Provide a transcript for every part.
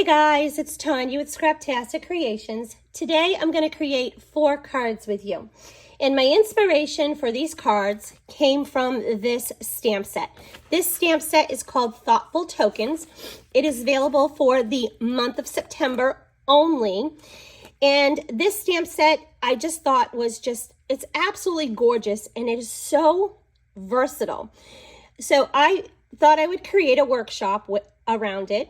Hey guys, it's Tanya with Scraptastic Creations. Today I'm going to create 4 cards with you. And my inspiration for these cards came from this stamp set. This stamp set is called Thoughtful Tokens. It is available for the month of September only. And this stamp set I just thought was it's absolutely gorgeous and it is so versatile. So I thought I would create a workshop around it.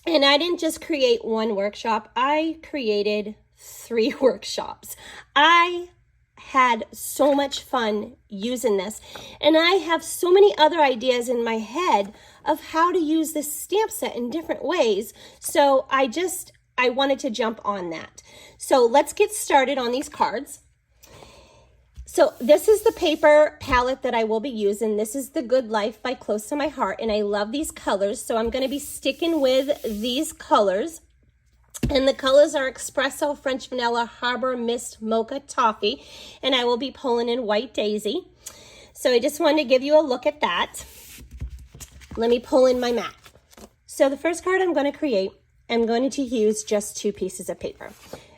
And I didn't just create one workshop, I created 3 workshops. I had so much fun using this, and I have so many other ideas in my head of how to use this stamp set in different ways. So I wanted to jump on that. So let's get started on these cards. So this is the paper palette that I will be using. This is The Good Life by Close to My Heart, and I love these colors, so I'm going to be sticking with these colors. And the colors are Espresso, French Vanilla, Harbour, Mist, Mocha, Toffee, and I will be pulling in White Daisy. So I just wanted to give you a look at that. Let me pull in my mat. So the first card I'm going to create, I'm going to use just 2 pieces of paper.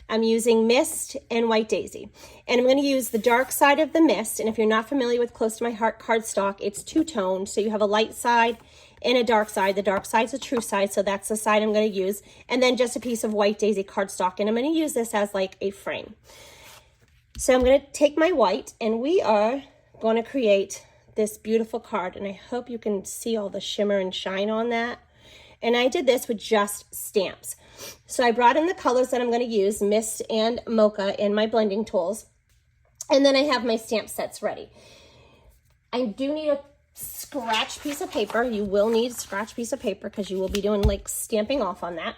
I'm using Mist and White Daisy. And I'm going to use the dark side of the Mist. And if you're not familiar with Close to My Heart cardstock, it's 2-toned. So you have a light side and a dark side. The dark side's a true side, so that's the side I'm going to use. And then just a piece of White Daisy cardstock. And I'm going to use this as like a frame. So I'm going to take my white, and we are going to create this beautiful card. And I hope you can see all the shimmer and shine on that. And I did this with just stamps. So I brought in the colors that I'm going to use, Mist and Mocha, in my blending tools. And then I have my stamp sets ready. I do need a scratch piece of paper. You will need a scratch piece of paper because you will be doing like stamping off on that.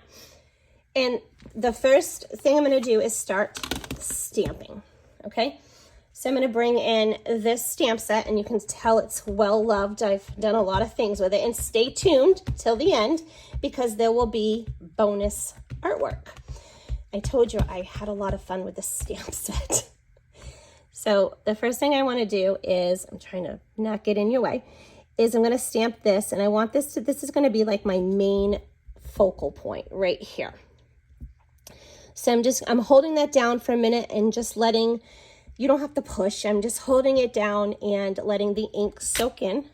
And the first thing I'm going to do is start stamping. Okay. So I'm going to bring in this stamp set, and you can tell it's well loved. I've done a lot of things with it, and stay tuned till the end because there will be bonus artwork. I told you I had a lot of fun with the stamp set. So the first thing I want to do is, I'm trying to not get in your way, is I'm going to stamp this, and I want this is going to be like my main focal point right here. So I'm holding that down for a minute and just letting, you don't have to push, I'm just holding it down and letting the ink soak in.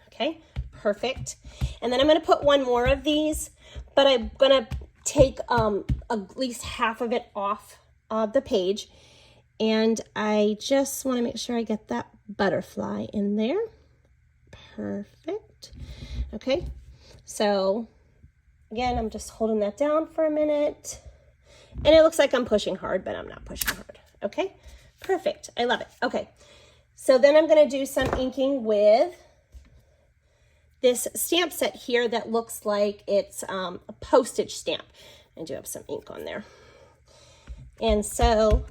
Okay, perfect. And then I'm going to put one more of these, but I'm going to take at least half of it off the page. And I just want to make sure I get that butterfly in there. Perfect. Okay, so again, I'm just holding that down for a minute. And it looks like I'm pushing hard, but I'm not pushing hard. Okay, perfect. I love it. Okay, so then I'm going to do some inking with this stamp set here that looks like it's a postage stamp. I do have some ink on there. And so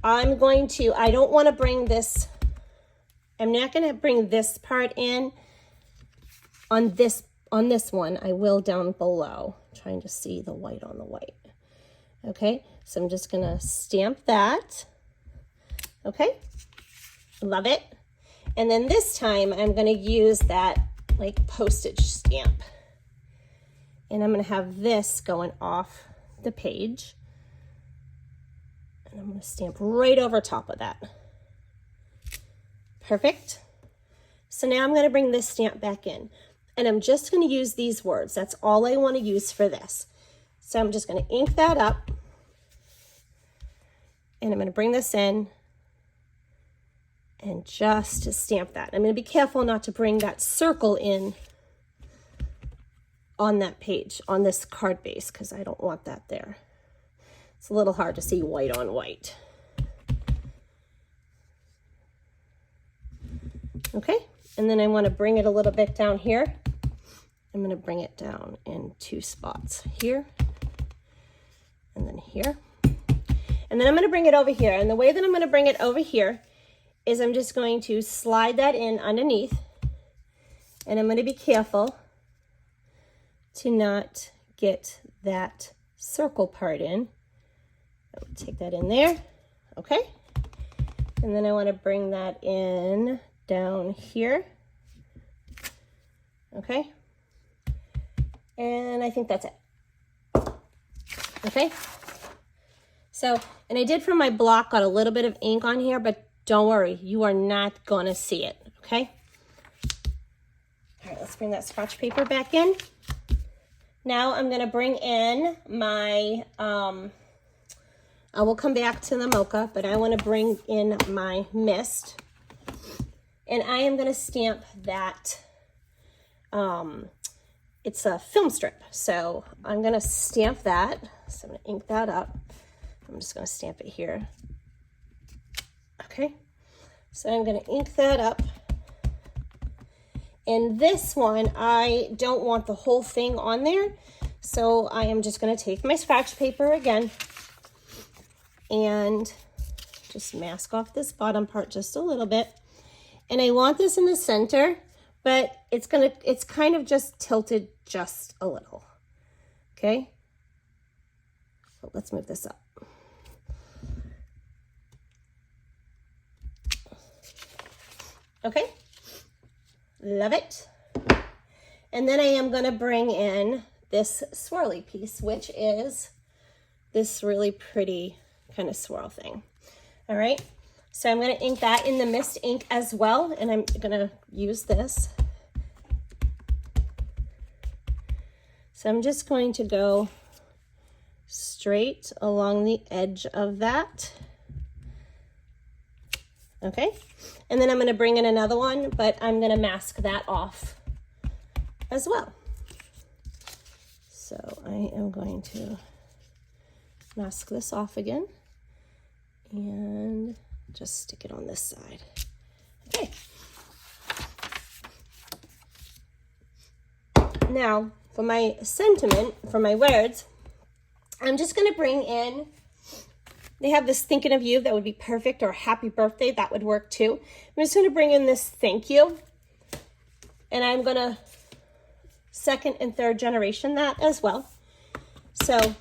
I don't want to bring this, I'm not going to bring this part in on this one. I will down below. I'm trying to see the white on the white. Okay, so I'm just going to stamp that. Okay, love it. And then this time I'm going to use that like postage stamp. And I'm going to have this going off the page. And I'm going to stamp right over top of that. Perfect. So now I'm going to bring this stamp back in. And I'm just going to use these words. That's all I want to use for this. So I'm just going to ink that up. And I'm going to bring this in and just to stamp that. I'm going to be careful not to bring that circle in on that page, on this card base, because I don't want that there. It's a little hard to see white on white. Okay, and then I want to bring it a little bit down here. I'm going to bring it down in 2 spots, here and then here. And then I'm going to bring it over here. And the way that I'm going to bring it over here is I'm just going to slide that in underneath, and I'm going to be careful to not get that circle part in. I'll take that in there, okay? And then I want to bring that in down here, okay? And I think that's it. Okay. So, and I did from my block, got a little bit of ink on here, but don't worry, you are not gonna see it, okay? All right, let's bring that scratch paper back in. Now I'm gonna bring in my, I will come back to the Mocha, but I wanna bring in my mist. And I am gonna stamp that, it's a film strip. So I'm gonna stamp that. So I'm gonna ink that up. I'm just gonna stamp it here. Okay, so I'm gonna ink that up. And this one, I don't want the whole thing on there. So I am just gonna take my scratch paper again and just mask off this bottom part just a little bit. And I want this in the center, but it's kind of just tilted just a little, okay? So let's move this up. Okay, love it. And then I am gonna bring in this swirly piece, which is this really pretty kind of swirl thing. All right, so I'm gonna ink that in the mist ink as well, and I'm gonna use this. So I'm just going to go straight along the edge of that. Okay, and then I'm gonna bring in another one, but I'm gonna mask that off as well. So I am going to mask this off again and just stick it on this side. Okay. Now, for my sentiment, for my words, I'm just gonna bring in, they have this thinking of you that would be perfect, or happy birthday, that would work too. I'm just gonna bring in this thank you, and I'm gonna second and third generation that as well. So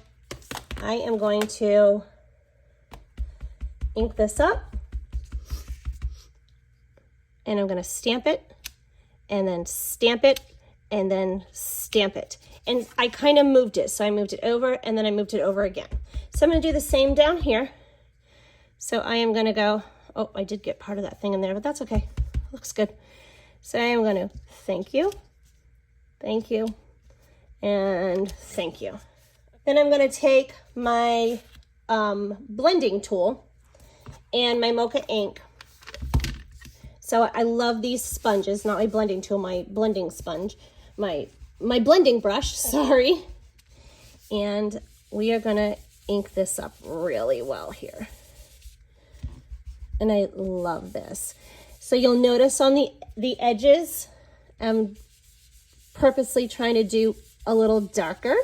I am going to ink this up, and I'm gonna stamp it, and then stamp it, and then stamp it. And I kind of moved it, so I moved it over, and then I moved it over again. So I'm gonna do the same down here. So I am gonna go, oh, I did get part of that thing in there, but that's okay, looks good. So I am gonna thank you, and thank you. Then I'm gonna take my blending tool and my Mocha ink. So I love these sponges, not my blending tool, my blending sponge, my blending brush, sorry. And we are gonna ink this up really well here. And I love this. So you'll notice on the edges, I'm purposely trying to do a little darker.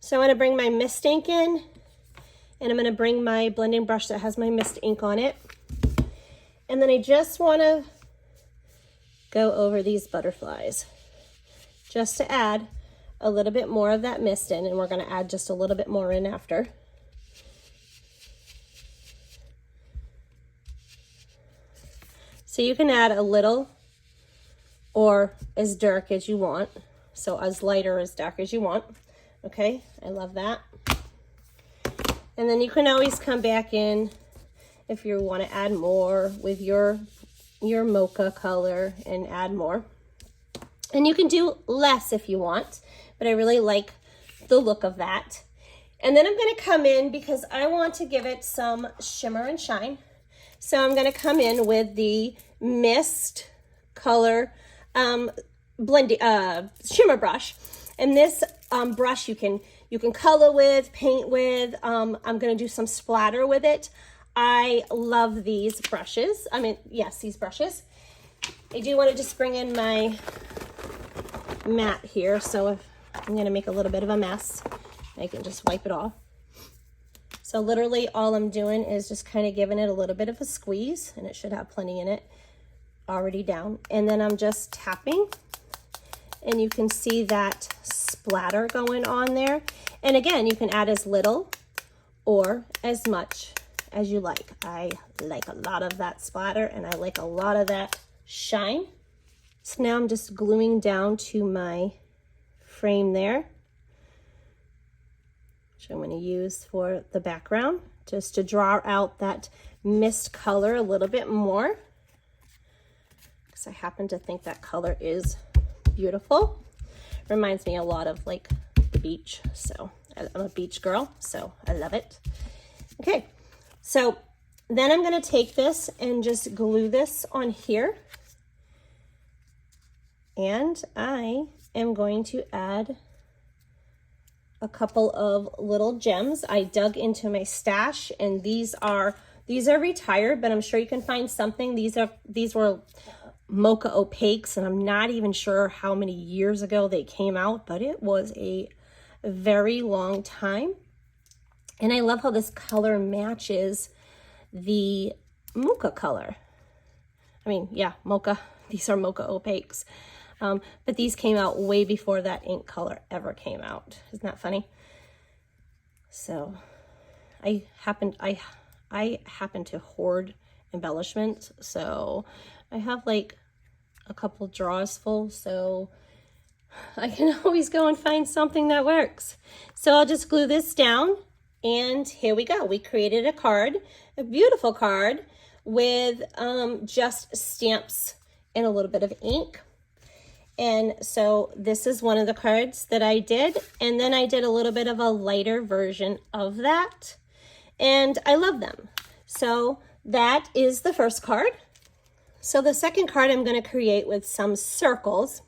So I'm gonna bring my mist ink in, and I'm gonna bring my blending brush that has my mist ink on it. And then I just wanna go over these butterflies just to add a little bit more of that mist in, and we're gonna add just a little bit more in after. So you can add a little or as dark as you want. So as light or as dark as you want. Okay, I love that. And then you can always come back in if you want to add more with your Mocha color and add more. And you can do less if you want, but I really like the look of that. And then I'm going to come in because I want to give it some shimmer and shine. So I'm going to come in with the mist color shimmer brush. And this brush you can color with, paint with. I'm going to do some splatter with it. I love these brushes. I mean, yes, these brushes. I do want to just bring in my mat here. So if I'm going to make a little bit of a mess, I can just wipe it off. So literally all I'm doing is just kind of giving it a little bit of a squeeze, and it should have plenty in it already down. And then I'm just tapping, and you can see that splatter going on there. And again, you can add as little or as much as you like. I like a lot of that splatter, and I like a lot of that shine. So now I'm just gluing down to my frame there, which I'm going to use for the background, just to draw out that mist color a little bit more, because I happen to think that color is beautiful. Reminds me a lot of like the beach, so I'm a beach girl, so I love it. Okay, so then I'm going to take this and just glue this on here, and I am going to add a couple of little gems. I dug into my stash, and these are retired, but I'm sure you can find something. These were Mocha opaques, and I'm not even sure how many years ago they came out, but it was a very long time. And I love how this color matches the Mocha color. I mean, yeah, Mocha. These are Mocha opaques. But these came out way before that ink color ever came out. Isn't that funny? So I happen to hoard embellishments, so I have like a couple drawers full, so I can always go and find something that works. So I'll just glue this down, and here we go. We created a card, a beautiful card with just stamps and a little bit of ink. And so this is one of the cards that I did, and then I did a little bit of a lighter version of that, and I love them. So that is the first card. So the second card I'm going to create with some circles.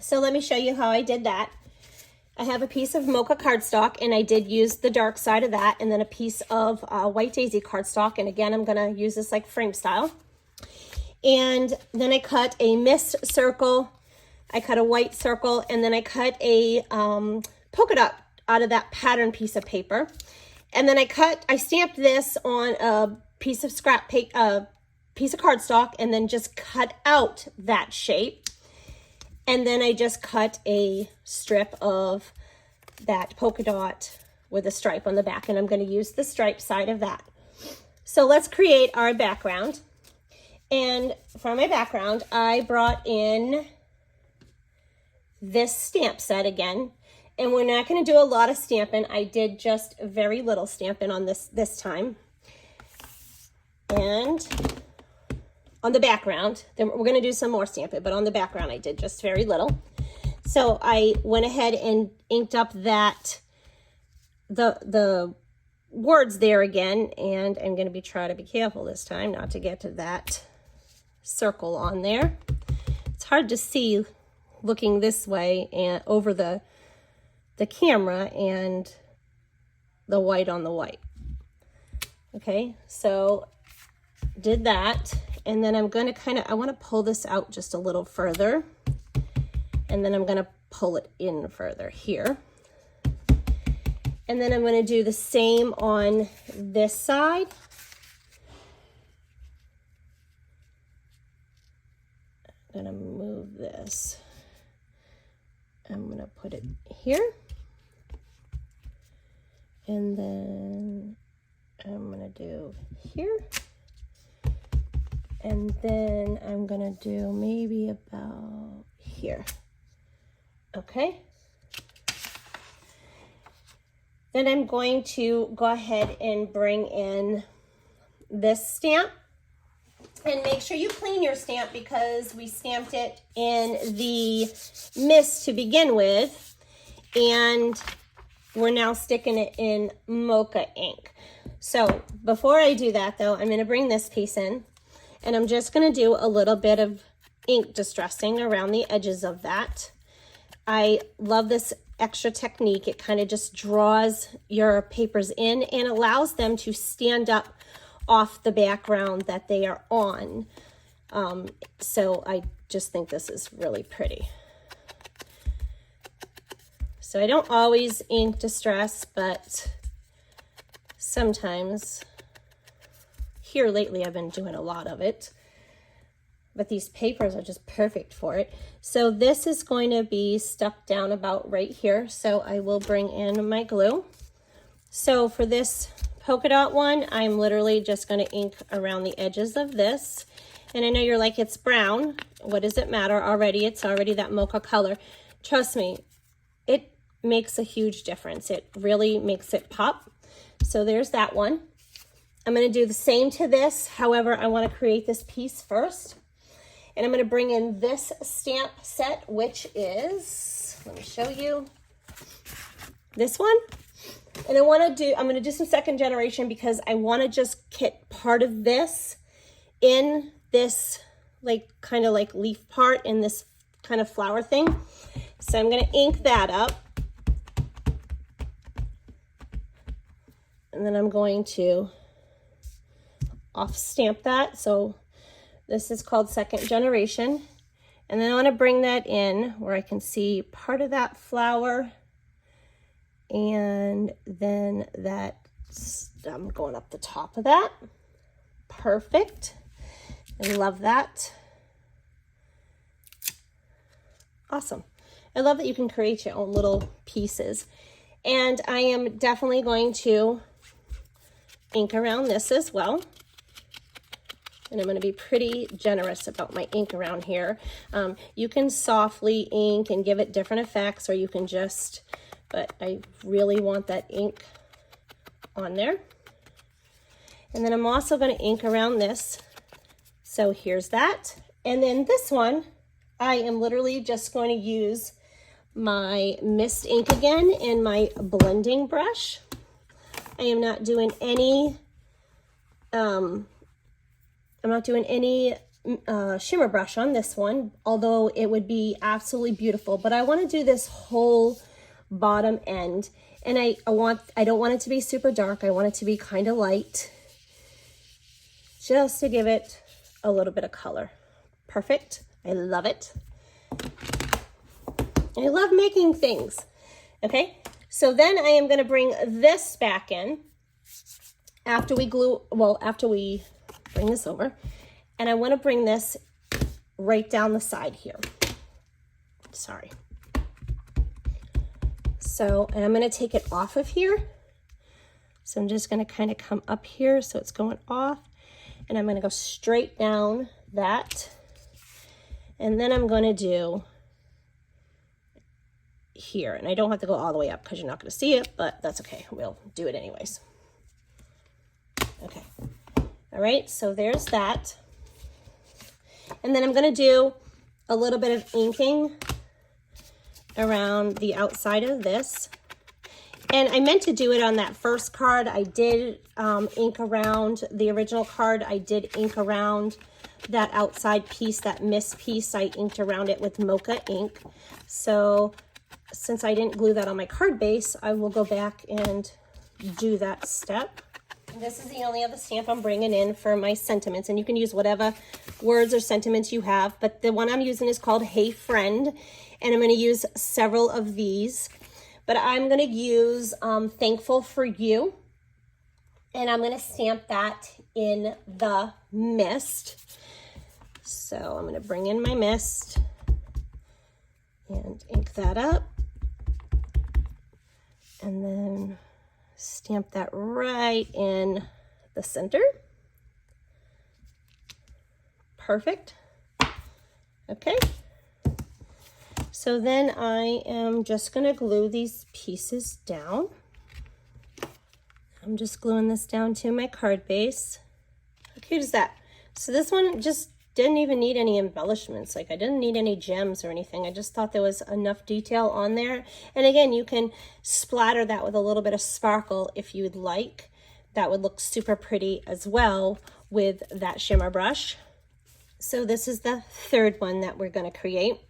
So let me show you how I did that. I have a piece of Mocha cardstock, and I did use the dark side of that, and then a piece of White Daisy cardstock, and again I'm going to use this like frame style. And then I cut a mist circle, I cut a white circle, and then I cut a polka dot out of that pattern piece of paper. And then I stamped this on a piece of scrap paper, piece of cardstock, and then just cut out that shape. And then I just cut a strip of that polka dot with a stripe on the back, and I'm going to use the stripe side of that. So let's create our background. And for my background, I brought in this stamp set again, and we're not going to do a lot of stamping. I did just very little stamping on this time. And on the background, then we're going to do some more stamping, but on the background I did just very little. So I went ahead and inked up that the words there again, and I'm going to try to be careful this time not to get to that circle on there. It's hard to see looking this way and over the camera and the white on the white. Okay, so did that, and then I'm going to I want to pull this out just a little further, and then I'm going to pull it in further here. And then I'm going to do the same on this side. I'm going to move this. I'm going to put it here. And then I'm going to do here. And then I'm going to do maybe about here. Okay. Then I'm going to go ahead and bring in this stamp. And make sure you clean your stamp because we stamped it in the mist to begin with. And we're now sticking it in Mocha ink. So before I do that though, I'm going to bring this piece in. And I'm just going to do a little bit of ink distressing around the edges of that. I love this extra technique. It kind of just draws your papers in and allows them to stand up off the background that they are on. So I just think this is really pretty. So I don't always ink distress, but sometimes. Here lately I've been doing a lot of it, but these papers are just perfect for it. So this is going to be stuck down about right here, so I will bring in my glue. So for this polka dot one, I'm literally just going to ink around the edges of this, And I know you're like, it's brown. What does it matter already? It's already that mocha color. Trust me, it makes a huge difference. It really makes it pop. So there's that one. I'm going to do the same to this. However, I want to create this piece first. And I'm going to bring in this stamp set, which is, let me show you, this one. And I'm going to do some second generation because I want to just get part of this in this like kind of like leaf part in this kind of flower thing. So I'm going to ink that up. And then I'm going to off stamp that. So this is called second generation. And then I want to bring that in where I can see part of that flower. And then that, I'm going up the top of that. Perfect. I love that. Awesome. I love that you can create your own little pieces. And I am definitely going to ink around this as well. And I'm going to be pretty generous about my ink around here. You can softly ink and give it different effects, or you can just, but I really want that ink on there. And then I'm also going to ink around this. So here's that. And then this one, I am literally just going to use my mist ink again in my blending brush. I am not doing any, shimmer brush on this one, although it would be absolutely beautiful. But I want to do this whole bottom end, and I don't want it to be super dark. I want it to be kind of light, just to give it a little bit of color. Perfect. I love it. I love making things. Okay, so then I am going to bring this back in after we bring this over, and I want to bring this right down the side here. Sorry. So, and I'm going to take it off of here. So I'm just going to kind of come up here so it's going off, and I'm going to go straight down that, and then I'm going to do here, and I don't have to go all the way up because you're not going to see it, but that's okay. We'll do it anyways. Okay. All right, so there's that. And then I'm going to do a little bit of inking around the outside of this. And I meant to do it on that first card. I did ink around the original card. I did ink around that outside piece, that mist piece. I inked around it with Mocha ink. So since I didn't glue that on my card base, I will go back and do that step. This is the only other stamp I'm bringing in for my sentiments, and you can use whatever words or sentiments you have, but the one I'm using is called Hey Friend, and I'm going to use several of these, but I'm going to use Thankful for You, and I'm going to stamp that in the mist. So I'm going to bring in my mist and ink that up, and then stamp that right in the center. Perfect. Okay. So then I am just going to glue these pieces down. I'm just gluing this down to my card base. How cute is that? So this one just didn't even need any embellishments. Like, I didn't need any gems or anything. I just thought there was enough detail on there. And again, you can splatter that with a little bit of sparkle if you'd like. That would look super pretty as well with that shimmer brush. So this is the third one that we're going to create.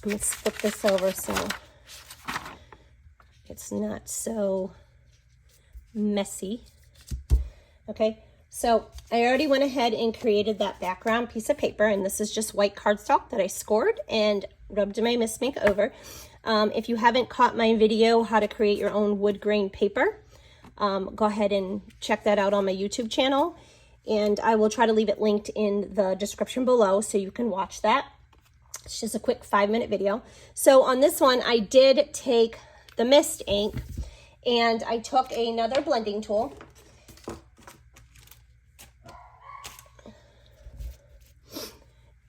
Let's flip this over so it's not so messy. Okay. So I already went ahead and created that background piece of paper, and this is just white cardstock that I scored and rubbed my mist make over. If you haven't caught my video, how to create your own wood grain paper, go ahead and check that out on my YouTube channel, and I will try to leave it linked in the description below so you can watch that. It's just a quick 5-minute video. So on this one, I did take the mist ink, and I took another blending tool.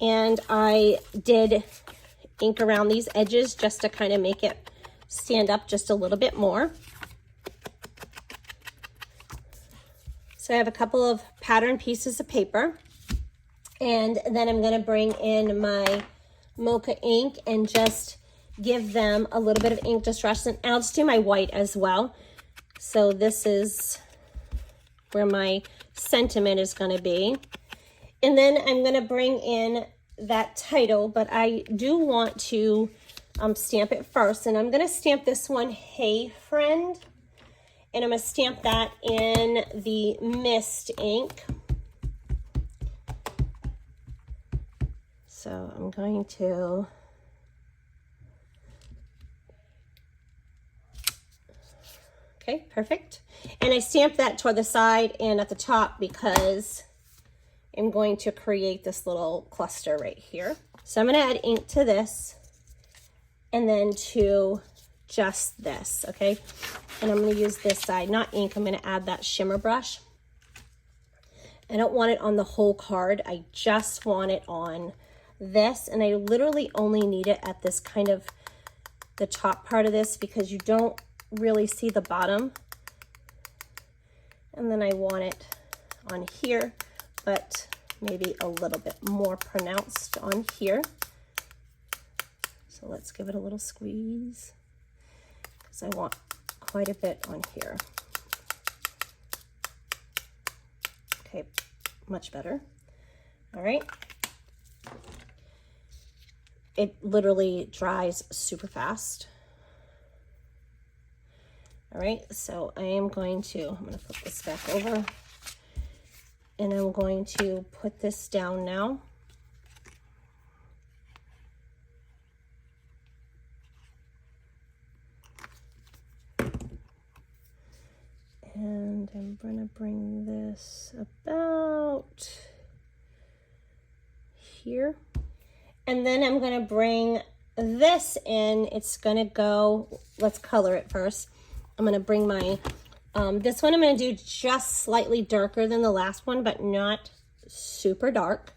And I did ink around these edges just to kind of make it stand up just a little bit more. So I have a couple of pattern pieces of paper, and then I'm going to bring in my Mocha ink and just give them a little bit of ink distraction. And I'll just do my white as well. So this is where my sentiment is going to be. And then I'm going to bring in that title, but I do want to stamp it first. And I'm going to stamp this one, Hey Friend. And I'm going to stamp that in the mist ink. So I'm going to okay, perfect. And I stamped that toward the side and at the top because I'm going to create this little cluster right here. So I'm going to add ink to this and then to just this, okay? And I'm going to use this side, not ink. I'm going to add that shimmer brush. I don't want it on the whole card. I just want it on this. And I literally only need it at this kind of the top part of this because you don't really see the bottom. And then I want it on here, but maybe a little bit more pronounced on here. So let's give it a little squeeze because I want quite a bit on here. Okay, much better. All right. It literally dries super fast. All right, so I'm going to flip this back over and I'm going to put this down now. And I'm going to bring this about here. And then I'm going to bring this in. It's going to go, let's color it first. I'm going to bring my, this one I'm going to do just slightly darker than the last one, but not super dark.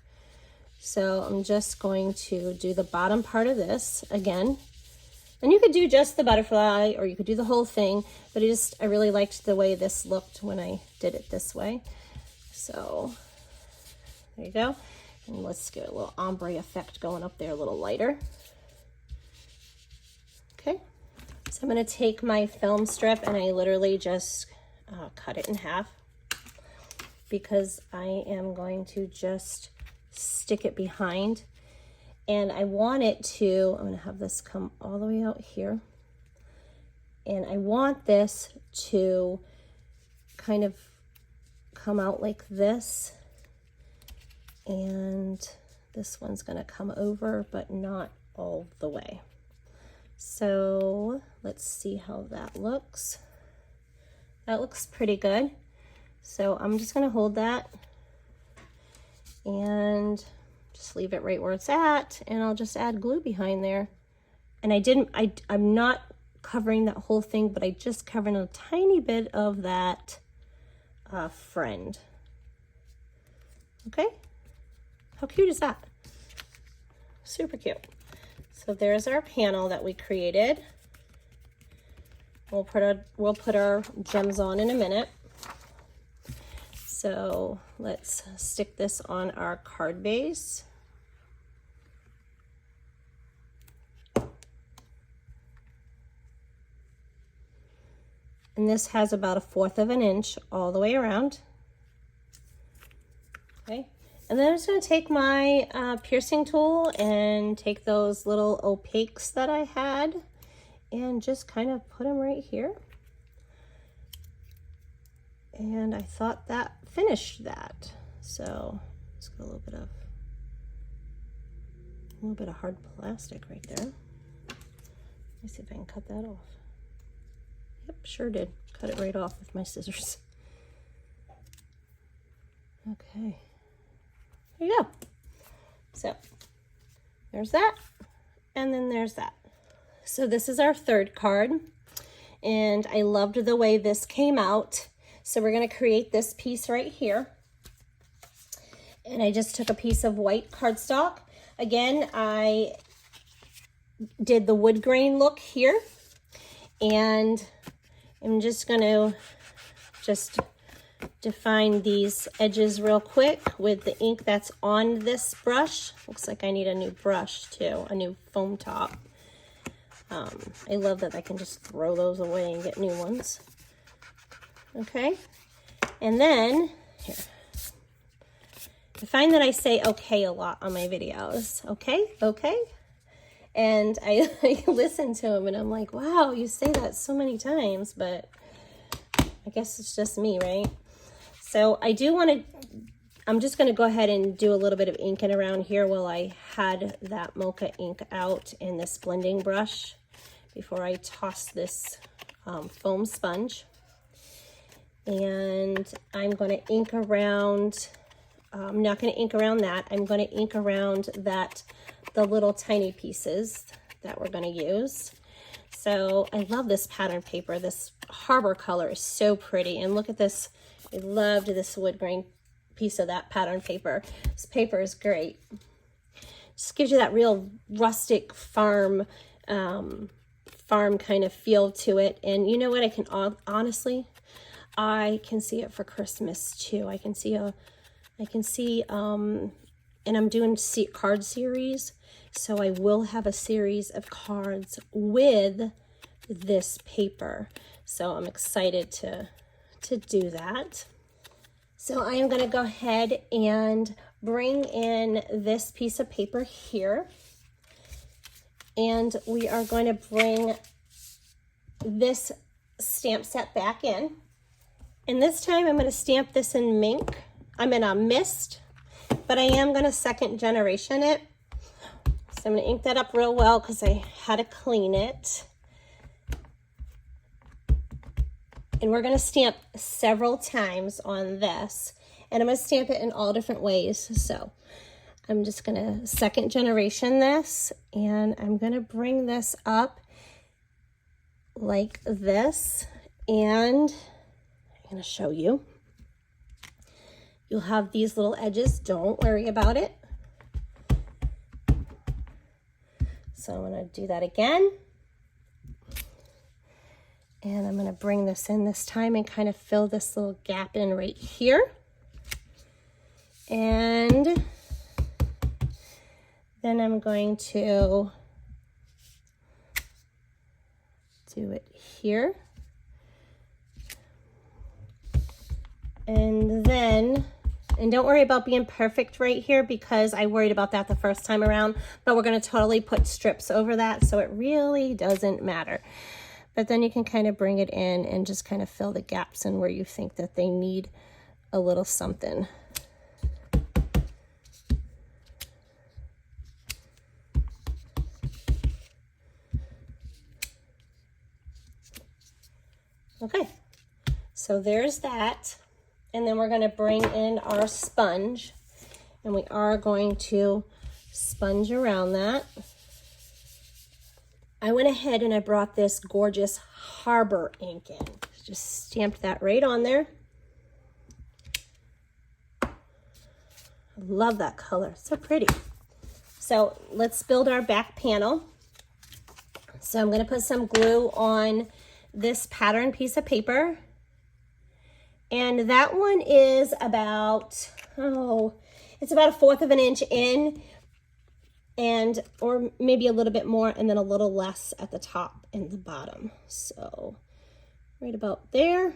So I'm just going to do the bottom part of this again. And you could do just the butterfly or you could do the whole thing, but I really liked the way this looked when I did it this way. So there you go. And let's get a little ombre effect going up there, a little lighter. Okay. So I'm going to take my film strip and I literally just cut it in half because I am going to just stick it behind. And I want it to, I'm going to have this come all the way out here. And I want this to kind of come out like this. And this one's going to come over, but not all the way. So let's see how that looks. That looks pretty good. So I'm just going to hold that and just leave it right where it's at, and I'll just add glue behind there. And I'm not covering that whole thing, but I just covered a tiny bit of that friend. Okay, how cute is that? Super cute. So there's our panel that we created. We'll put our gems on in a minute. So let's stick this on our card base. And this has about 1/4 of an inch all the way around. Okay. And then I'm just going to take my piercing tool and take those little opaques that I had and just kind of put them right here. And I thought that finished that. So let's get a little bit of hard plastic right there. Let me see if I can cut that off. Yep, sure did. Cut it right off with my scissors. Okay. There you go. So there's that, and then there's that. So this is our third card, and I loved the way this came out. So we're going to create this piece right here. And I just took a piece of white cardstock. Again, I did the wood grain look here, and I'm just going to define these edges real quick with the ink that's on this brush. Looks like I need a new brush too, a new foam top. I love that I can just throw those away and get new ones. Okay, and then here, I find that I say okay a lot on my videos. Okay, okay. And I listen to them and I'm like, wow, you say that so many times, but I guess it's just me, right? So I do want to, I'm just going to go ahead and do a little bit of inking around here while I had that Mocha ink out in this blending brush before I toss this foam sponge. And I'm going to ink around, I'm not going to ink around that. I'm going to ink around the little tiny pieces that we're going to use. So I love this pattern paper. This Harbour color is so pretty. And look at this. I loved this wood grain piece of that pattern paper. This paper is great. Just gives you that real rustic farm kind of feel to it. And you know what? I can honestly, I can see it for Christmas too. I can see and I'm doing card series, so I will have a series of cards with this paper. So I'm excited to do that. So I am going to go ahead and bring in this piece of paper here, and we are going to bring this stamp set back in. And this time I'm going to stamp this in mink. I'm in a mist, but I am going to second generation it. So I'm going to ink that up real well because I had to clean it. And we're going to stamp several times on this. And I'm going to stamp it in all different ways. So I'm just going to second generation this. And I'm going to bring this up like this. And I'm going to show you. You'll have these little edges. Don't worry about it. So I'm going to do that again. And I'm going to bring this in this time and kind of fill this little gap in right here. And then I'm going to do it here. And then, and don't worry about being perfect right here because I worried about that the first time around, but we're going to totally put strips over that, so it really doesn't matter. But then you can kind of bring it in and just kind of fill the gaps in where you think that they need a little something. Okay, so there's that. And then we're going to bring in our sponge, and we are going to sponge around that. I went ahead and I brought this gorgeous Harbour ink in. Just stamped that right on there. I love that color, so pretty. So let's build our back panel. So I'm going to put some glue on this pattern piece of paper. And that one is about, it's about 1/4 of an inch in, and or maybe a little bit more, and then a little less at the top and the bottom. So right about there.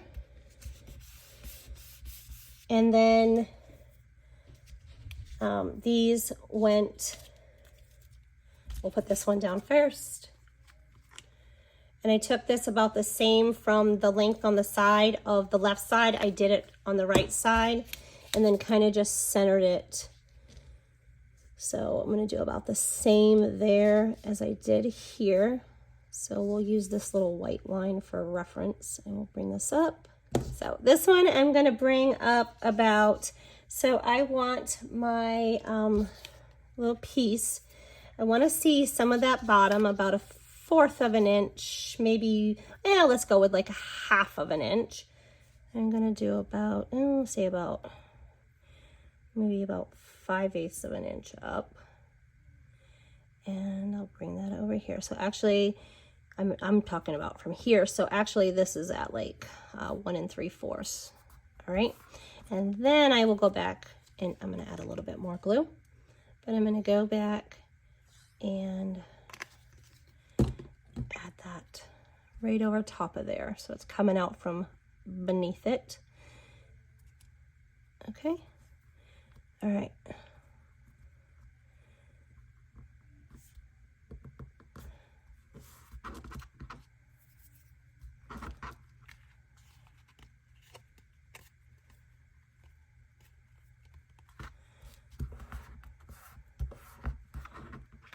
And then these went, we'll put this one down first. And I took this about the same from the length on the side of the left side. I did it on the right side and then kind of just centered it. So I'm going to do about the same there as I did here. So we'll use this little white line for reference, and we'll bring this up. So this one I'm going to bring up about, so I want my little piece. I want to see some of that bottom, about a 1/4 of an inch, maybe, let's go with like a 1/2 of an inch. I'm going to do about, maybe about 5/8 of an inch up. And I'll bring that over here. So actually, I'm talking about from here. So actually this is at like 1 3/4. All right. And then I will go back and I'm going to add a little bit more glue, but I'm going to go back and add that right over top of there. So it's coming out from beneath it. Okay. All right.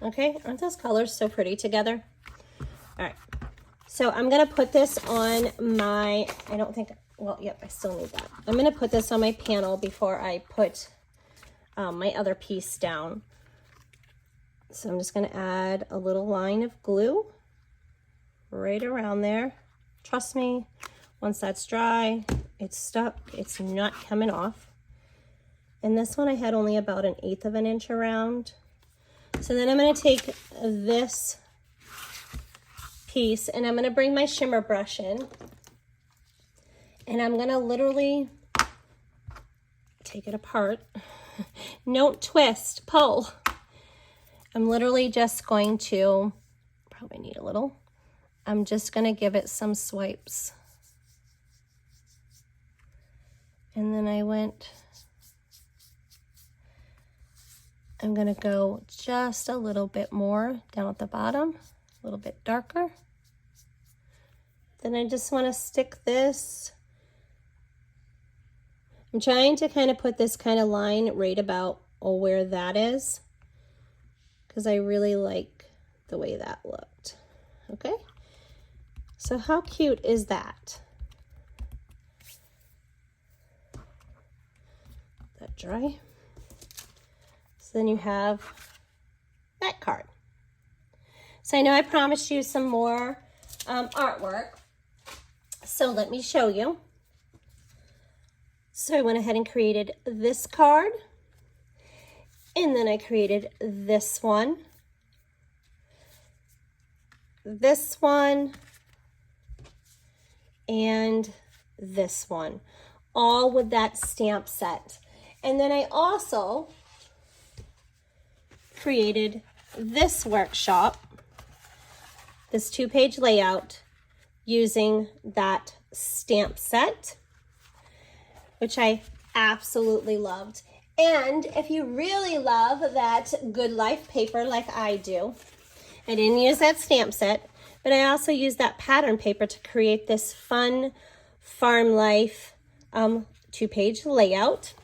Okay, aren't those colors so pretty together? All right, so I'm gonna put this on my, I don't think, well, yep, I still need that. I'm gonna put this on my panel before I put my other piece down. So I'm just gonna add a little line of glue right around there. Trust me, once that's dry, it's stuck, it's not coming off. And this one I had only about 1/8 of an inch around. So then I'm going to take this piece and I'm going to bring my shimmer brush in and I'm going to literally take it apart. Don't twist, pull. I'm literally just going to, probably need a little, I'm just going to give it some swipes. And then I'm going to go just a little bit more down at the bottom, a little bit darker. Then I just want to stick this. I'm trying to kind of put this kind of line right about where that is, because I really like the way that looked. Okay, so how cute is that? That dry. Then you have that card. So I know I promised you some more artwork. So let me show you. So I went ahead and created this card. And then I created this one. This one. And this one. All with that stamp set. And then I also created this workshop, this 2-page layout using that stamp set, which I absolutely loved. And if you really love that Good Life paper like I do, I didn't use that stamp set, but I also used that pattern paper to create this fun farm life 2-page layout.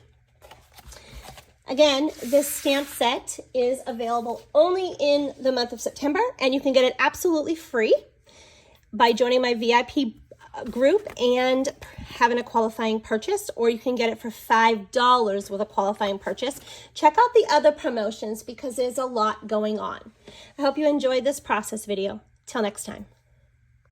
Again, this stamp set is available only in the month of September, and you can get it absolutely free by joining my VIP group and having a qualifying purchase, or you can get it for $5 with a qualifying purchase. Check out the other promotions because there's a lot going on. I hope you enjoyed this process video. Till next time.